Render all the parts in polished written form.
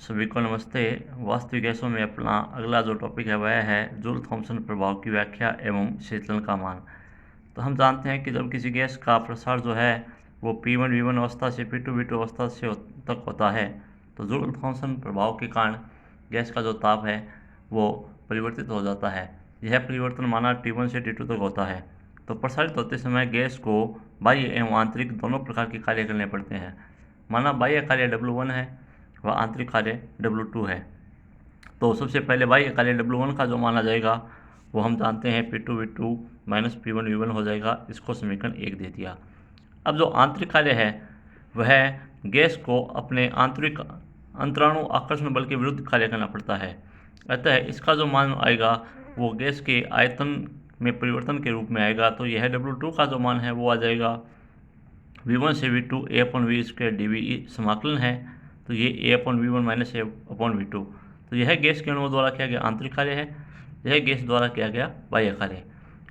सभी को नमस्ते। वास्तविक गैसों में अपना अगला जो टॉपिक है वह है जूल थॉम्सन प्रभाव की व्याख्या एवं शीतलन का मान। तो हम जानते हैं कि जब किसी गैस का प्रसार जो है वो P1 V1 अवस्था से P2 V2 अवस्था से तक होता है, तो जूल थॉम्सन प्रभाव के कारण गैस का जो ताप है वो परिवर्तित हो जाता है। यह परिवर्तन माना T1 से T2 तक होता है। तो प्रसारित होते समय गैस को बाह्य एवं आंतरिक दोनों प्रकार के कार्य करने पड़ते हैं। माना बाह्य कार्य W1 है व आंतरिक कार्य W2 है। तो सबसे पहले बाह्य कार्य W1 का जो माना जाएगा वो हम जानते हैं P2 V2 minus P1 V1 हो जाएगा। इसको समीकरण 1 दे दिया। अब जो आंतरिक कार्य है वह गैस को अपने आंतरिक अंतराणु आकर्षण बल के विरुद्ध कार्य करना पड़ता है। अतः इसका जो मान आएगा वो गैस के आयतन में परिवर्तन के रूप में आएगा। तो यह W2 का जो मान है वो आ जाएगा V1 से V2 A/V² dV समाकलन है। तो ये A/V1 माइनस A/V2। तो यह गैस के अणुओं द्वारा किया गया आंतरिक कार्य है, यह गैस द्वारा किया गया बाह्य कार्य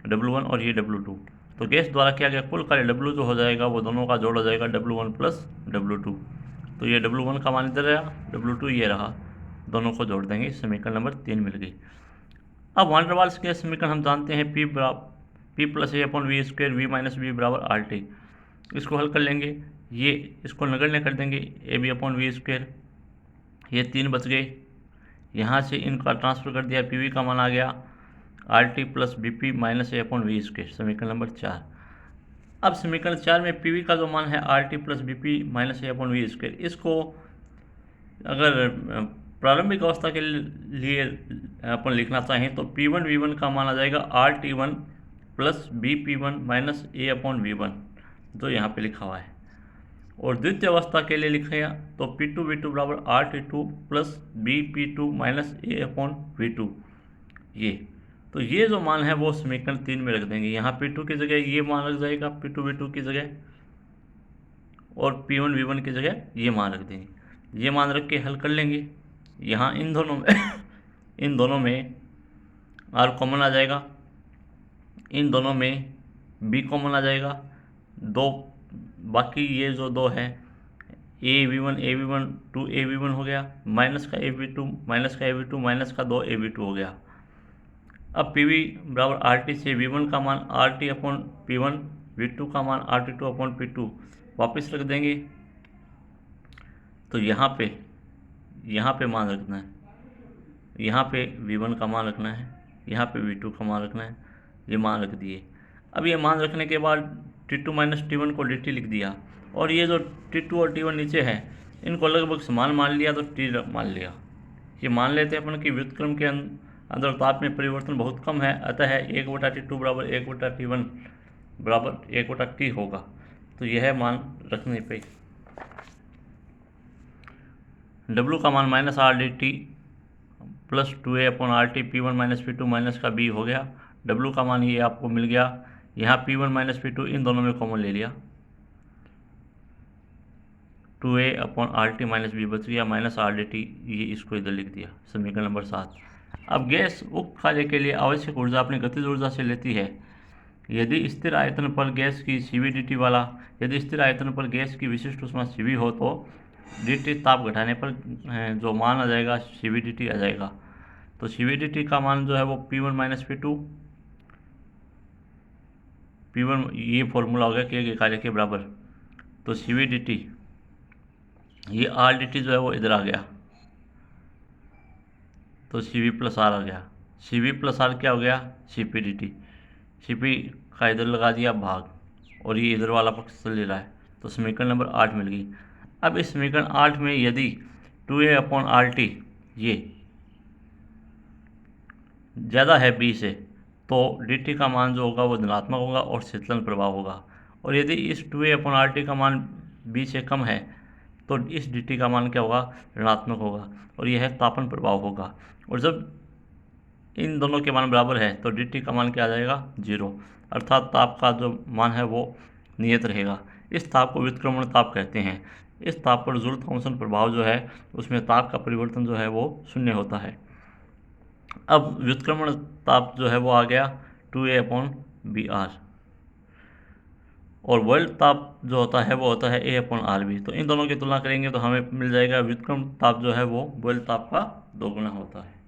W1 और ये W2। तो गैस द्वारा किया गया कुल कार्य W जो हो जाएगा वो दोनों का जोड़ हो जाएगा W1 प्लस W2। तो ये W1 का मान इधर रहा, W2 ये रहा, दोनों को जोड़ देंगे, समीकरण नंबर 3 मिल गई। अब वान डेर वाल्स के समीकरण हम जानते हैं P plus A/V² V minus V बराबर RT। इसको हल कर लेंगे, ये इसको नगण्य कर देंगे AB/V²। ये 3 बच गए, यहाँ से इनका ट्रांसफर कर दिया, PV का मान आ गया RT plus BP minus A/V², समीकरण नंबर 4। अब समीकरण 4 में PV का जो मान है RT plus BP minus A/V², इसको अगर प्रारंभिक अवस्था के लिए अपन लिखना चाहें तो P1 V1 का मान आ जाएगा RT1 plus BP1 minus A/V1, जो यहाँ पे लिखा हुआ है। और द्वितीय अवस्था के लिए लिखेगा तो P2 V2 बराबर RT2 plus BP2 minus A/V2। ये तो ये जो मान है वो समीकरण 3 में रख देंगे। यहाँ P2 की जगह ये मान रख जाएगा, P2 V2 की जगह, और P1 V1 की जगह ये मान रख देंगे। ये मान रख के हल कर लेंगे। यहाँ इन दोनों में इन दोनों में R कॉमन आ जाएगा, इन दोनों में B कॉमन आ जाएगा, दो बाकी ये जो दो है AV1 2AV1 हो गया, माइनस का AV2 माइनस का AV2 माइनस का 2AV2 हो गया। अब PV बराबर RT से V1 का मान RT/P1, V2 का मान RT2/P2 वापस रख देंगे। तो यहाँ पे मान रखना है, यहाँ पे V1 का मान रखना है, यहाँ पे V2 का मान रखना है, ये मान रख दिए। अब ये मान रखने के बाद T2 माइनस T1 को DT लिख दिया, और ये जो T2 और T1 नीचे है इनको लगभग समान मान लिया, तो T मान लिया। ये मान लेते हैं अपन कि व्युत्क्रम के अंदर ताप में परिवर्तन बहुत कम है, अतः 1/T2 बराबर 1/T1 बराबर 1/T होगा। तो यह मान रखने पे W का मान minus RDT plus 2A/RT P1 minus P2 minus का B हो गया। W का मान ये आपको मिल गया। यहाँ P1 माइनस P2 इन दोनों में कॉमन ले लिया, 2A/RT माइनस B बच गया, माइनस RDT, ये इसको इधर लिख दिया, समीकरण नंबर 7। अब गैस उक्त कार्य के लिए आवश्यक ऊर्जा अपनी गतिज ऊर्जा से लेती है। यदि स्थिर आयतन पर गैस की CVDT वाला यदि स्थिर आयतन पर गैस की विशिष्ट ऊष्मा CV हो तो DT ताप घटाने पर जो मान आ जाएगा CVDT आ जाएगा। तो CVDT का मान जो है वो P1 माइनस P1 ये फॉर्मूला हो गया के कार्य के बराबर। तो CVDT ये RDT जो है वो इधर आ गया, तो CV प्लस R आ गया। CV प्लस R क्या हो गया, CPDT। CP का इधर लगा दिया भाग, और ये इधर वाला पक्ष चल रहा है, तो समीकरण नंबर 8 मिल गई। अब इस समीकरण 8 में यदि 2A/RT ये ज़्यादा है B से, तो DT का मान जो होगा वो धनात्मक होगा और शीतलन प्रभाव होगा। और यदि इस 2A/RT का मान B से कम है तो इस DT का मान क्या होगा, ऋणात्मक होगा, और यह तापन प्रभाव होगा। और जब इन दोनों के मान बराबर है तो DT का मान क्या आ जाएगा, 0, अर्थात ताप का जो मान है वो नियत रहेगा। इस ताप को व्युत्क्रमण ताप कहते हैं। इस ताप पर जूल थॉम्सन प्रभाव जो है उसमें ताप का परिवर्तन जो है वो शून्य होता है। अब व्युत्क्रमण ताप जो है वो आ गया 2A/BR। और बॉइल्ड ताप जो होता है वो होता है A/RB। तो इन दोनों की तुलना करेंगे तो हमें मिल जाएगा व्युत्क्रम ताप जो है वो बॉइल्ड ताप का 2 गुना होता है।